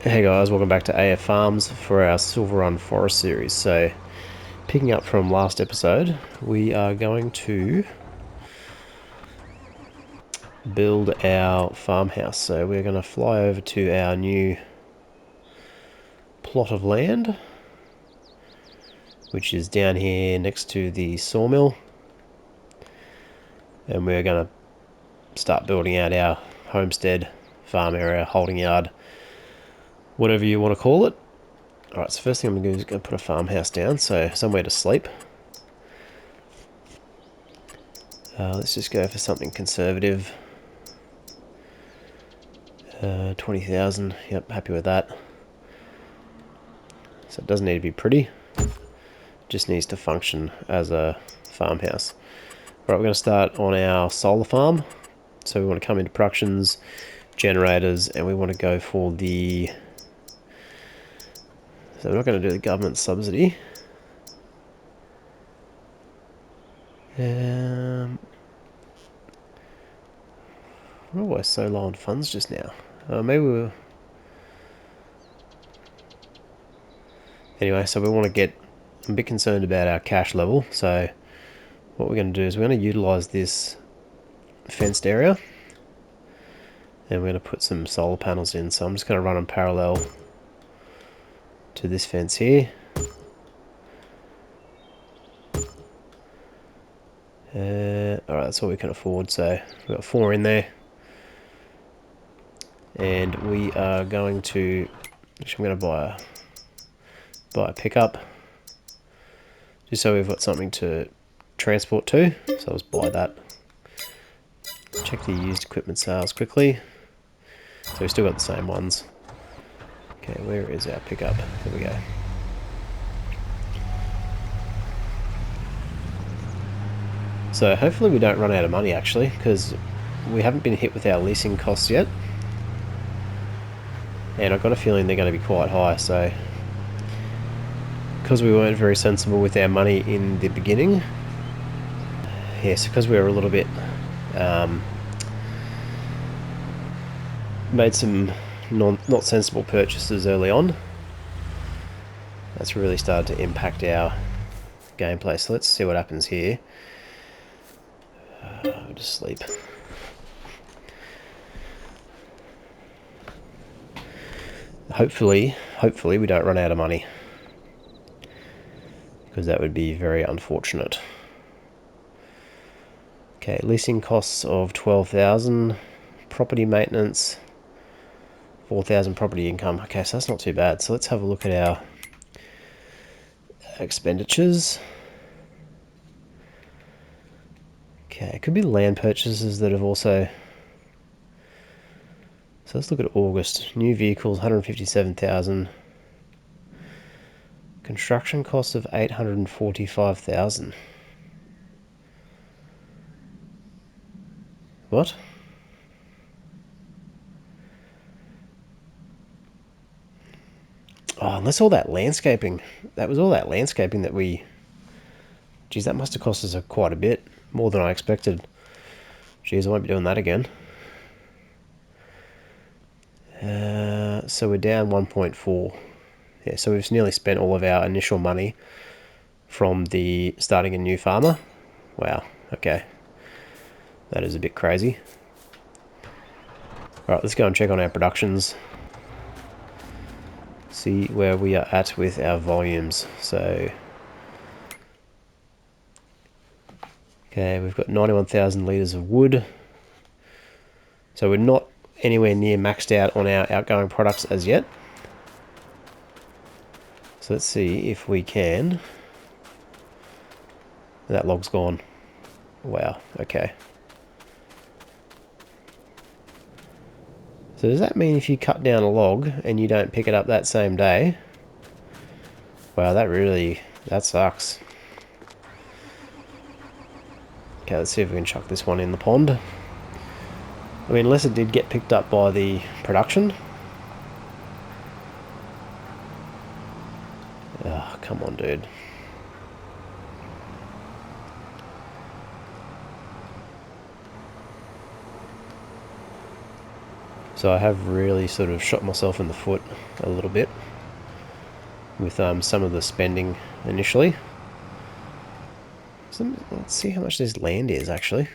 Hey guys, welcome back to AF Farms for our Silverrun Forest series. So, picking up from last episode, we are going to build our farmhouse. So we're going to fly over to our new plot of land, which is down here next to the sawmill. And we're going to start building out our homestead, farm area, holding yard, whatever you want to call it. Alright, so first thing I'm going to do is going to put a farmhouse down, so somewhere to sleep. Let's just go for something conservative. 20,000, yep, happy with that. So it doesn't need to be pretty, just needs to function as a farmhouse. Right, we're going to start on our solar farm. So we want to come into productions, generators, and we want to go for the... So we're not going to do the government subsidy. We're always so low on funds just now. Maybe we'll... Anyway, so we want to get... I'm a bit concerned about our cash level, so what we're going to do is we're going to utilize this fenced area, and we're going to put some solar panels in. So I'm just going to run them parallel to this fence here. Alright, that's all we can afford, so we've got 4 in there. And we are going to... Actually, I'm going to buy a pickup, just so we've got something to transport to. So let's buy that. Check the used equipment sales quickly. So we've still got the same ones. Okay, where is our pickup? There we go. So hopefully we don't run out of money actually, because we haven't been hit with our leasing costs yet. And I've got a feeling they're going to be quite high, so... Because we weren't very sensible with our money in the beginning. Yes, because we were a little bit... made some not sensible purchases early on. That's really started to impact our gameplay. So let's see what happens here. I'll just sleep. Hopefully we don't run out of money, because that would be very unfortunate. Okay, leasing costs of 12,000, property maintenance 4,000, property income. Okay, so that's not too bad. So let's have a look at our expenditures. Okay, it could be land purchases that have also... So let's look at August. New vehicles, 157,000. Construction costs of 845,000. What? Oh, unless all that landscaping. That was all that landscaping that we... Geez, that must have cost us quite a bit. More than I expected. Geez, I won't be doing that again. So we're down 1.4. Yeah, so we've nearly spent all of our initial money from the starting a new farmer. Wow, okay. That is a bit crazy. Alright, let's go and check on our productions. See where we are at with our volumes. So, okay, we've got 91,000 litres of wood. So we're not anywhere near maxed out on our outgoing products as yet. So let's see if we can... That log's gone. Wow, okay. So does that mean if you cut down a log and you don't pick it up that same day? Wow, that sucks. Okay, let's see if we can chuck this one in the pond. I mean, unless it did get picked up by the production. Oh, come on, dude. So I have really sort of shot myself in the foot a little bit with some of the spending initially. So let's see how much this land is actually.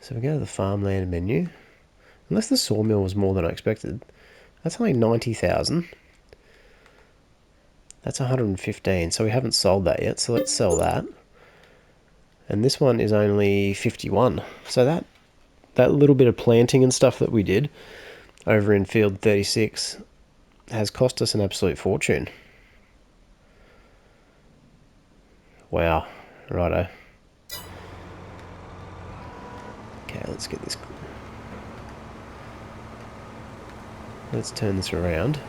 So we go to the farmland menu. Unless the sawmill was more than I expected. That's only 90,000. That's 115, so we haven't sold that yet, so let's sell that. And this one is only 51. So that little bit of planting and stuff that we did over in field 36 has cost us an absolute fortune. Wow. Righto. Okay, let's get this. Let's turn this around.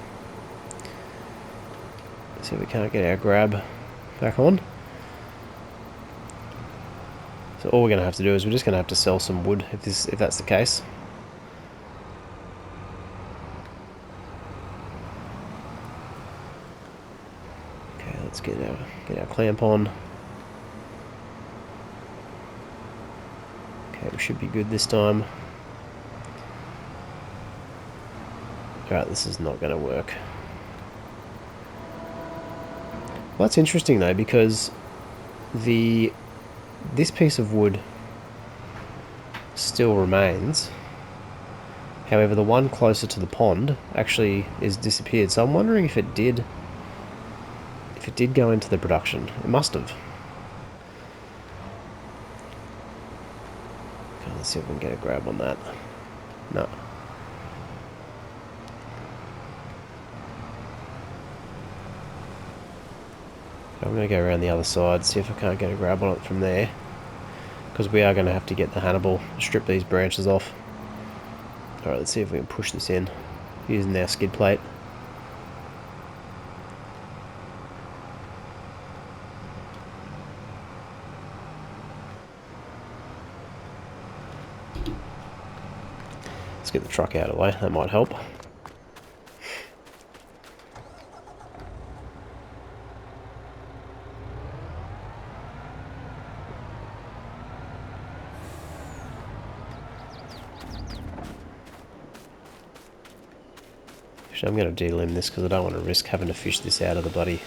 See if we can't get our grab back on. So all we're going to have to do is we're just going to have to sell some wood if that's the case. Okay, let's get our clamp on. Okay, we should be good this time. Alright, this is not going to work. Well, that's interesting though, because this piece of wood still remains. However, the one closer to the pond actually is disappeared. So I'm wondering if it did go into the production. It must have. Okay, let's see if we can get a grab on that. No. I'm going to go around the other side, see if I can't get a grab on it from there. Because we are going to have to get the Hannibal, strip these branches off. Alright, let's see if we can push this in using our skid plate. Let's get the truck out of the way, that might help. I'm going to delimb this because I don't want to risk having to fish this out of the bloody...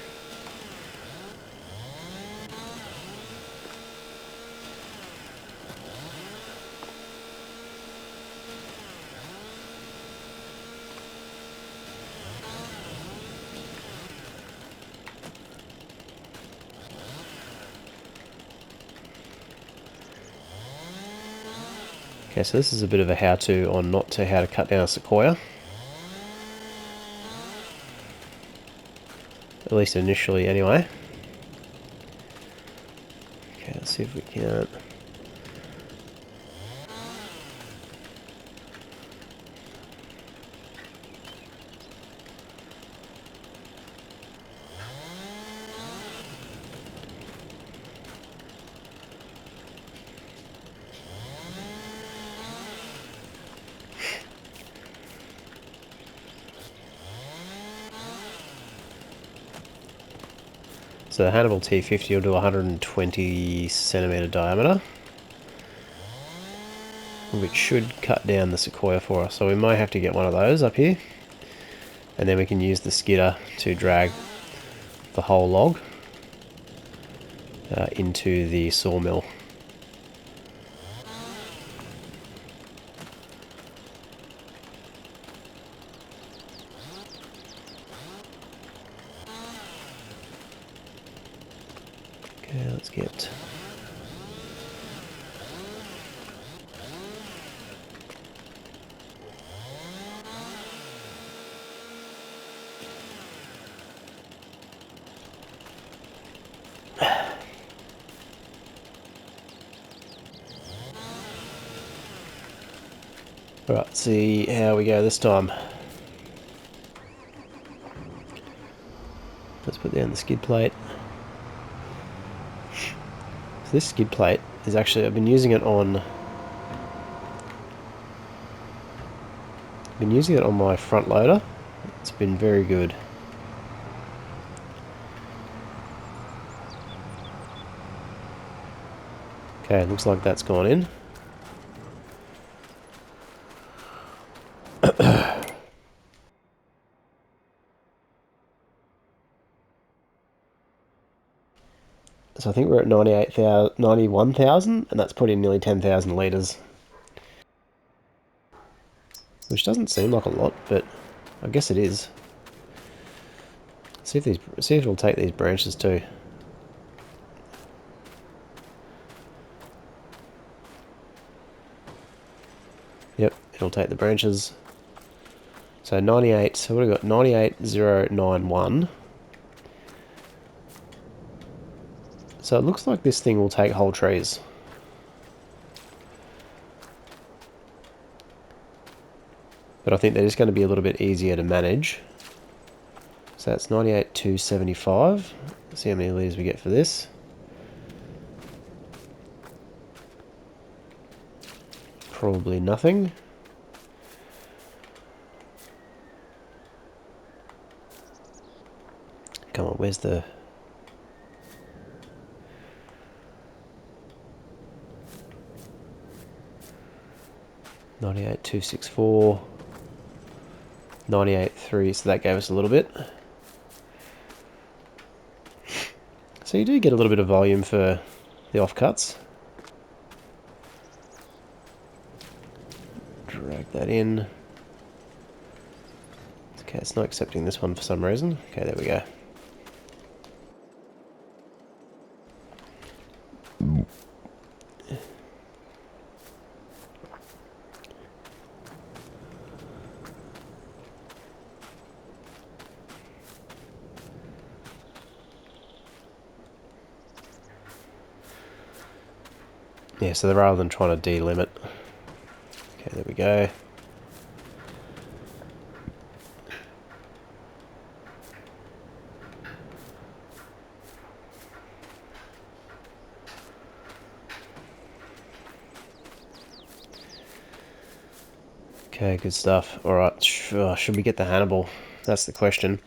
Okay, so this is a bit of a how-to on how to cut down a sequoia. At least initially, anyway. Okay, let's see if we can. So the Hannibal T50 will do 120 centimeter diameter, which should cut down the sequoia for us. So we might have to get one of those up here, and then we can use the skidder to drag the whole log into the sawmill. Okay, let's get... Alright, let's see how we go this time. Let's put down the skid plate. So this skid plate is actually, I've been using it on my front loader. It's been very good. Okay, looks like that's gone in. So I think we're at 91,000, and that's put in nearly 10,000 litres. Which doesn't seem like a lot, but I guess it is. See if it'll take these branches too. Yep, it'll take the branches. So 98, so what have we got? 98,091. So it looks like this thing will take whole trees. But I think they're just going to be a little bit easier to manage. So that's 98,275. Let's see how many litres we get for this. Probably nothing. Come on, where's the... $98,264, 98,3, so that gave us a little bit. So you do get a little bit of volume for the offcuts. Drag that in. Okay, it's not accepting this one for some reason. Okay, there we go. Yeah, so rather than trying to delimit. Okay, there we go. Okay, good stuff. Alright, should we get the Hannibal? That's the question.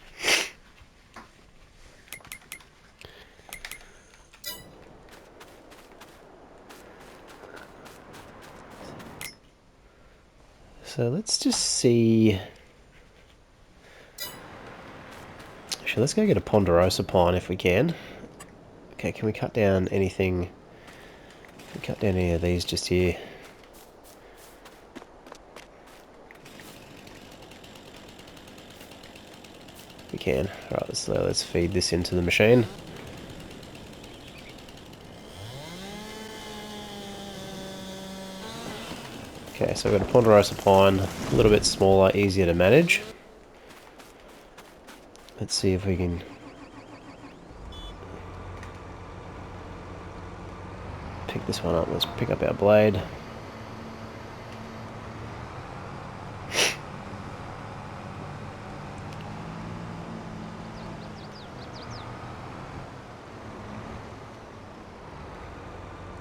So let's just see... Actually, let's go get a ponderosa pine if we can. Okay, can we cut down anything? Can we cut down any of these just here? We can. Alright, so let's feed this into the machine. Okay, so I've got a ponderosa pine, a little bit smaller, easier to manage. Let's see if we can pick this one up. Let's pick up our blade.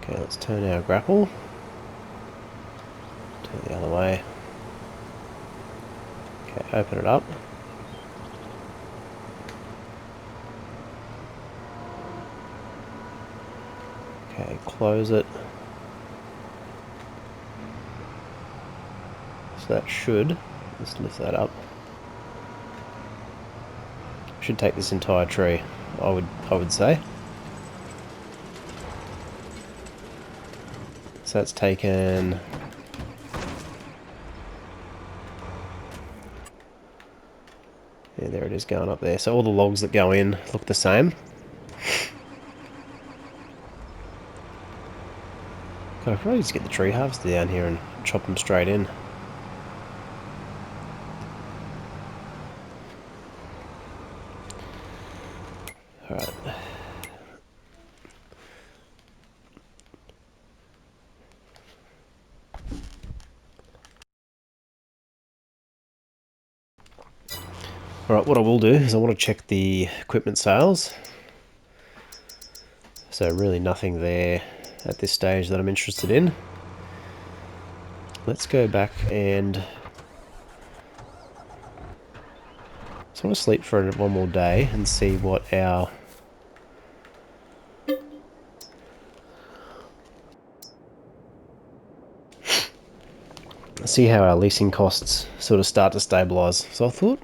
Okay, let's turn our grapple. Turn the other way. Okay, open it up. Okay, close it. So that should, let's lift that up. Should take this entire tree, I would say. So that's taken... Yeah, there it is going up there. So all the logs that go in look the same. God, I could probably just get the tree harvester down here and chop them straight in. Alright. Alright, what I will do is I want to check the equipment sales. So really nothing there at this stage that I'm interested in. Let's go back and... So I want to sleep for one more day and see what our... see how our leasing costs sort of start to stabilise. So I thought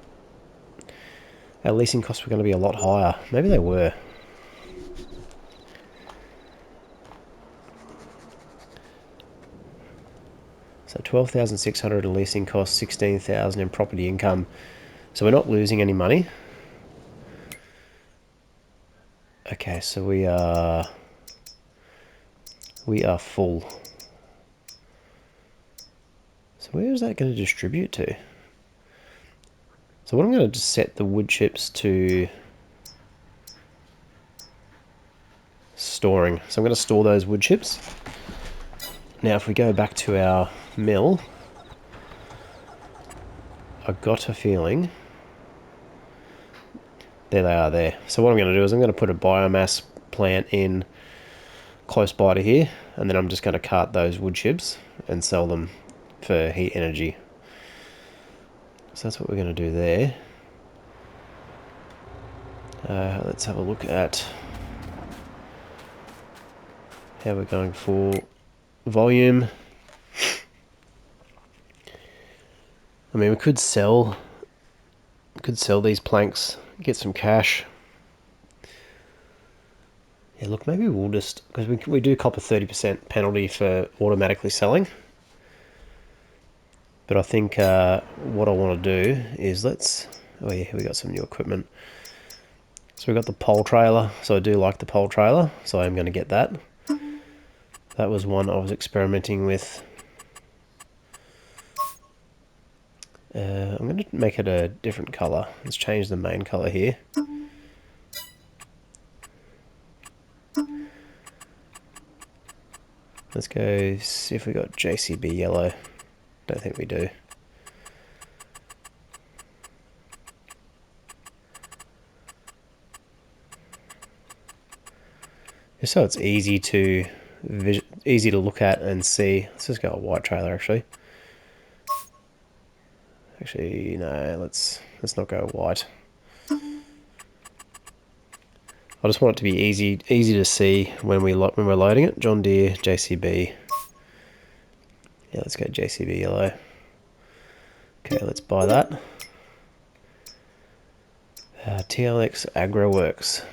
our leasing costs were going to be a lot higher. Maybe they were. So 12,600 in leasing costs, 16,000 in property income. So we're not losing any money. Okay, so we are full. So where is that going to distribute to? So what I'm going to just set the wood chips to storing. So I'm going to store those wood chips. Now if we go back to our mill, I got a feeling, there they are there. So what I'm going to do is I'm going to put a biomass plant in close by to here, and then I'm just going to cart those wood chips and sell them for heat energy. So that's what we're going to do there. Let's have a look at how we're going for volume. I mean, we could sell these planks, get some cash. Yeah, look, maybe we'll just, because we do cop a 30% penalty for automatically selling. But I think what I want to do is oh yeah, we got some new equipment. So we've got the pole trailer, so I do like the pole trailer, so I'm going to get that. That was one I was experimenting with. I'm going to make it a different colour. Let's change the main colour here. Let's go see if we got JCB yellow. Don't think we do. Just so it's easy to look at and see. Let's just go a white trailer actually. Actually, no, let's not go white. I just want it to be easy to see when we're loading it. John Deere JCB. Yeah, let's go JCB yellow. Okay, let's buy that. TLX AgroWorks.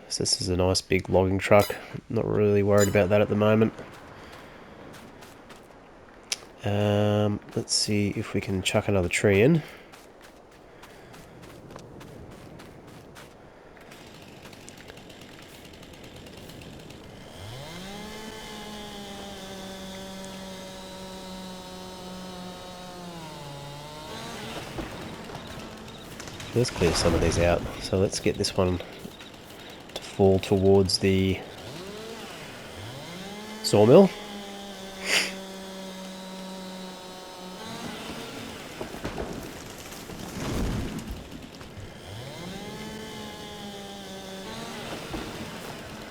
So this is a nice big logging truck. Not really worried about that at the moment. Let's see if we can chuck another tree in. Let's clear some of these out. So let's get this one to fall towards the sawmill.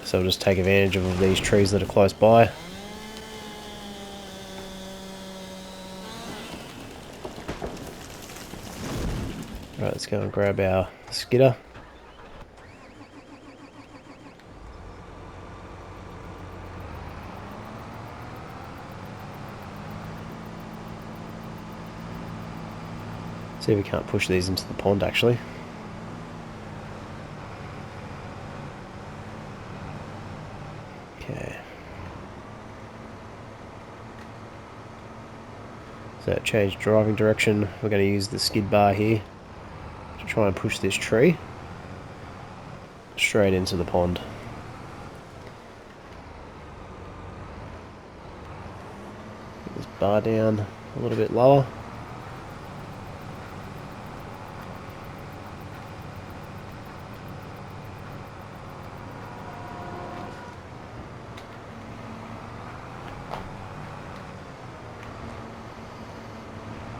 So we'll just take advantage of these trees that are close by. Right, let's go and grab our skidder. See if we can't push these into the pond actually. Okay. So change driving direction. We're going to use the skid bar here to try and push this tree straight into the pond. Get this bar down a little bit lower.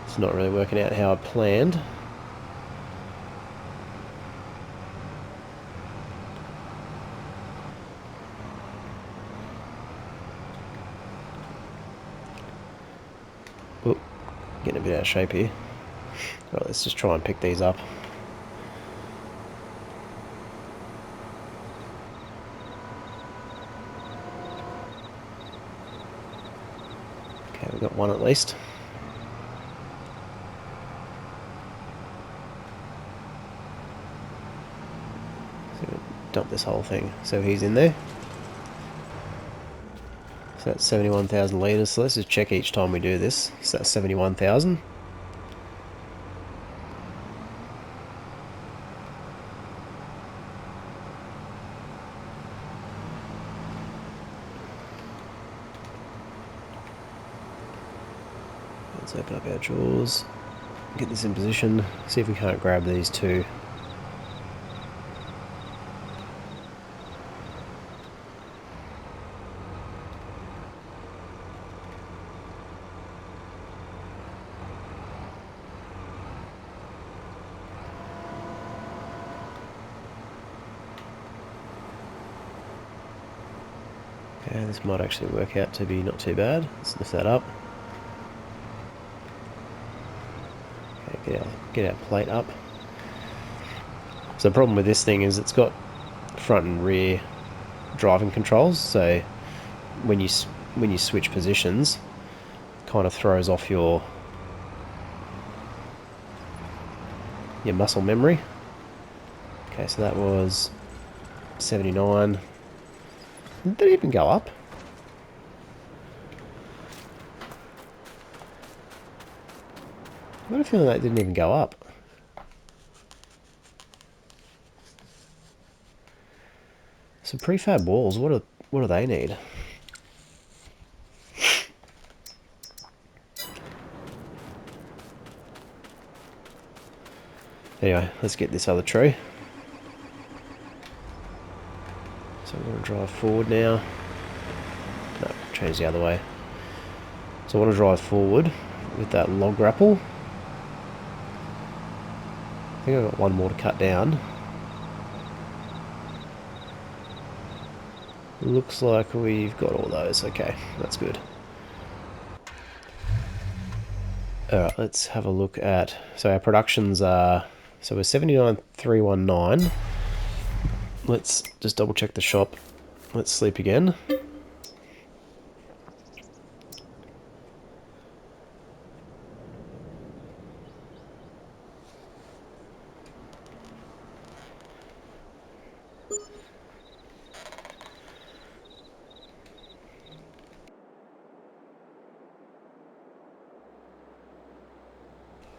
It's not really working out how I planned. Oop, getting a bit out of shape here. Right, let's just try and pick these up. We've got one at least. So we'll dump this whole thing. So he's in there. So that's 71,000 litres. So let's just check each time we do this. So that's 71,000. Let's open up our drawers. Get this in position. See if we can't grab these two. Okay, this might actually work out to be not too bad. Let's lift that up. Okay, get our plate up. So the problem with this thing is it's got front and rear driving controls. So when you switch positions, it kind of throws off your muscle memory. Okay, so that was 79. Did that even go up? I got a feeling that didn't even go up. Some prefab walls, what do they need? Anyway, let's get this other tree. So I'm going to drive forward now. No, change the other way. So I want to drive forward with that log grapple. I think I've got one more to cut down. Looks like we've got all those. Okay, that's good. Alright, let's have a look at... So our productions are... So we're 79,319. Let's just double check the shop. Let's sleep again.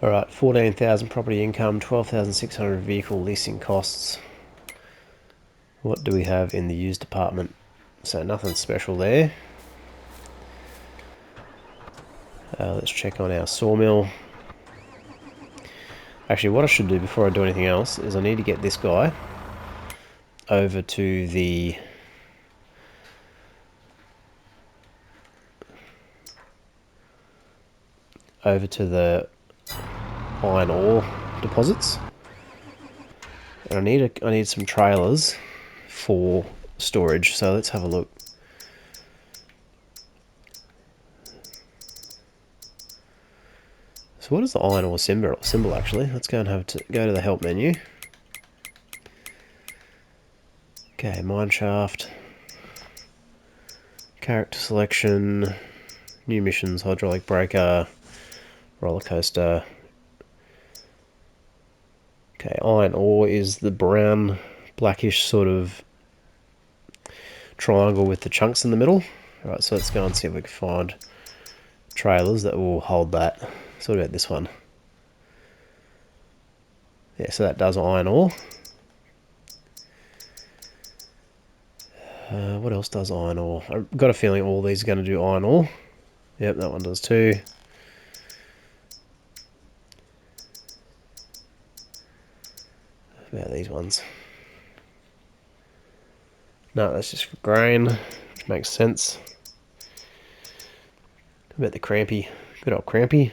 Alright, 14,000 property income, 12,600 vehicle leasing costs. What do we have in the used department? So nothing special there. Let's check on our sawmill. Actually, what I should do before I do anything else is I need to get this guy over to the... iron ore deposits, and I need some trailers for storage. So let's have a look. So what is the iron ore symbol actually? Let's go and go to the help menu. Okay, mine shaft, character selection, new missions, hydraulic breaker, roller coaster. Okay, iron ore is the brown, blackish sort of triangle with the chunks in the middle. Alright, so let's go and see if we can find trailers that will hold that. So what about this one? Yeah, so that does iron ore. What else does iron ore? I've got a feeling all these are going to do iron ore. Yep, that one does too. What about these ones? No, that's just for grain, which makes sense. What about the crampy? Good old crampy.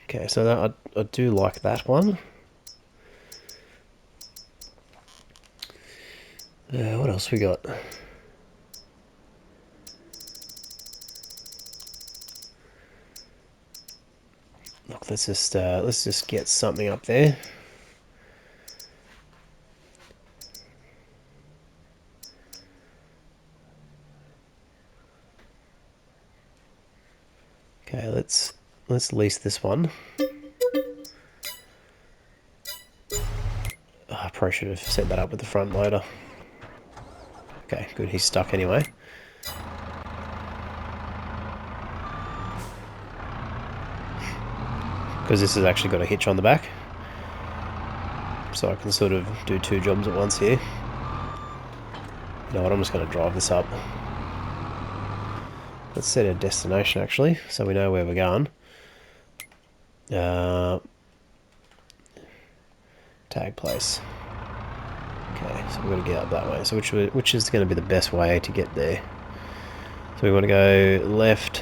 Okay, so that, I do like that one. What else we got? Look, let's just get something up there. Okay, let's lease this one. Oh, I probably should have set that up with the front loader. Okay, good, he's stuck anyway. Because this has actually got a hitch on the back. So I can sort of do two jobs at once here. You know what, I'm just going to drive this up. Let's set a destination actually, so we know where we're going. Tag place. Okay, so we've got to get up that way. So which is going to be the best way to get there? So we want to go left.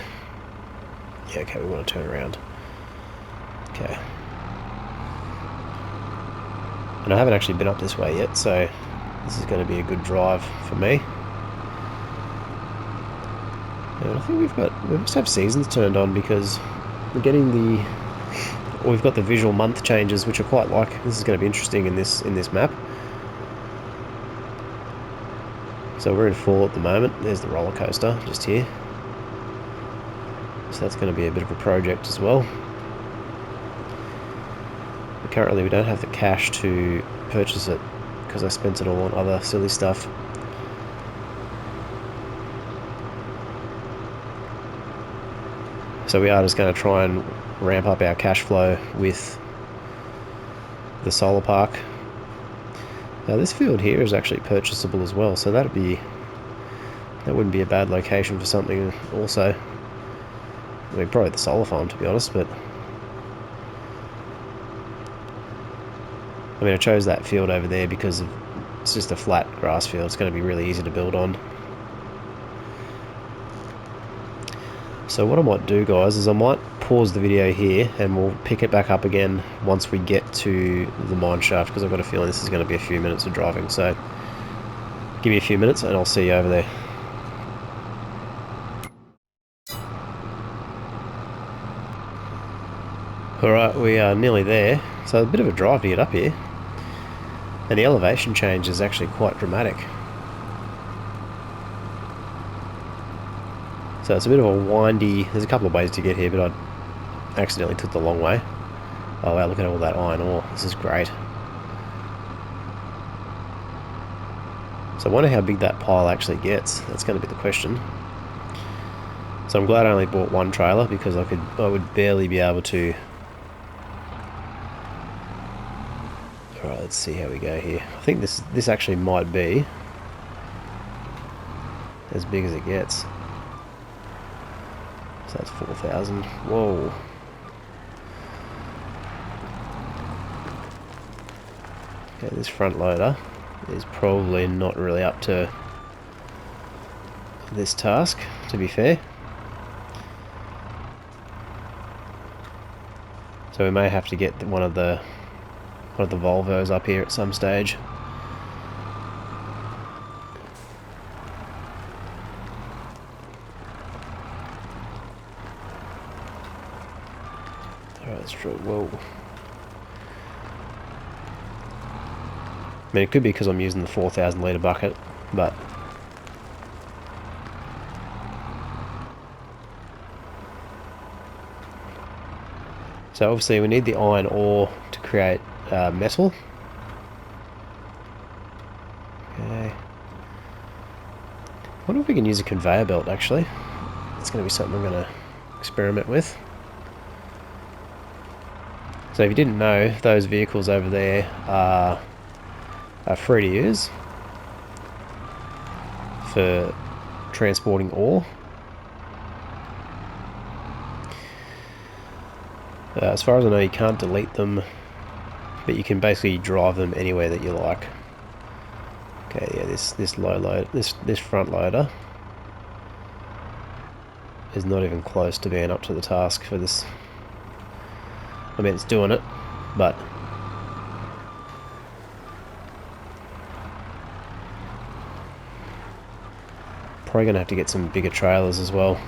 Yeah, okay, we want to turn around. Okay. And I haven't actually been up this way yet, so this is going to be a good drive for me. And I think we must have seasons turned on because we're getting we've got the visual month changes, which are quite like. This is going to be interesting in this map. So we're in fall at the moment. There's the roller coaster just here. So that's going to be a bit of a project as well. But currently we don't have the cash to purchase it because I spent it all on other silly stuff. So we are just going to try and ramp up our cash flow with the solar park. Now this field here is actually purchasable as well, so that wouldn't be a bad location for something also. I mean, probably the solar farm to be honest, but I mean I chose that field over there because it's just a flat grass field. It's going to be really easy to build on. So what I might do, guys, is I might pause the video here and we'll pick it back up again once we get to the mine shaft, because I've got a feeling this is going to be a few minutes of driving. So give me a few minutes and I'll see you over there. Alright, we are nearly there. So a bit of a drive to get up here. And the elevation change is actually quite dramatic. So it's a bit of a windy. There's a couple of ways to get here, but I accidentally took the long way. Oh wow, look at all that iron ore. This is great. So I wonder how big that pile actually gets. That's going to be the question. So I'm glad I only bought one trailer because I would barely be able to. Alright, let's see how we go here. I think this actually might be as big as it gets. So that's 4,000. Whoa. Okay, this front loader is probably not really up to this task, to be fair. So we may have to get one of the Volvos up here at some stage. Alright, let's try. Whoa. I mean, it could be because I'm using the 4,000 litre bucket, but so obviously we need the iron ore to create metal. Okay. I wonder if we can use a conveyor belt actually. It's going to be something I'm going to experiment with. So if you didn't know, those vehicles over there are free to use for transporting ore. As far as I know, you can't delete them, but you can basically drive them anywhere that you like. Okay, yeah, this front loader is not even close to being up to the task for this. I mean, it's doing it, but probably gonna have to get some bigger trailers as well.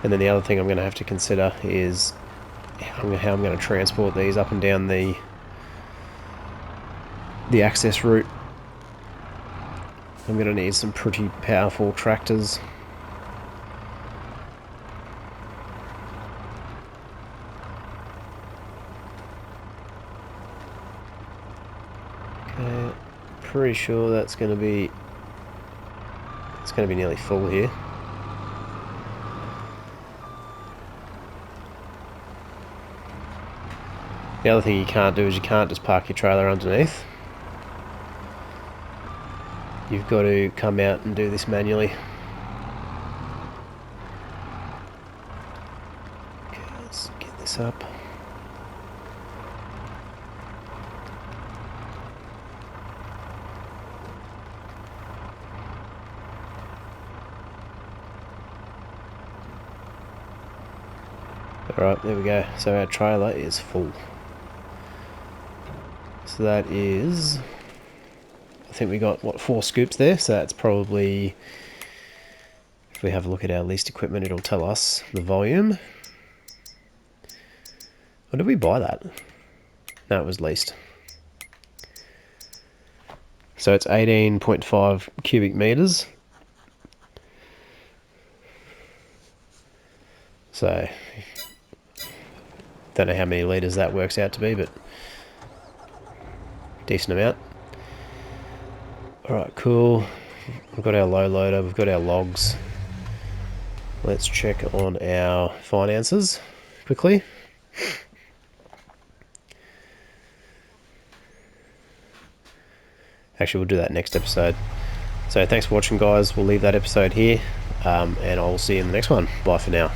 And then the other thing I'm going to have to consider is how I'm going to transport these up and down the access route. I'm going to need some pretty powerful tractors. pretty sure that's going to be... It's going to be nearly full here. The other thing you can't do is you can't just park your trailer underneath. You've got to come out and do this manually. Okay, let's get this up. Alright, there we go. So our trailer is full. So that is... I think we got, what, 4 scoops there? So that's probably... If we have a look at our leased equipment, it'll tell us the volume. Or did we buy that? No, it was leased. So it's 18.5 cubic meters. So, don't know how many litres that works out to be, but decent amount. Alright, cool. We've got our low loader, we've got our logs. Let's check on our finances quickly. Actually, we'll do that next episode. So thanks for watching, guys. We'll leave that episode here, and I'll see you in the next one. Bye for now.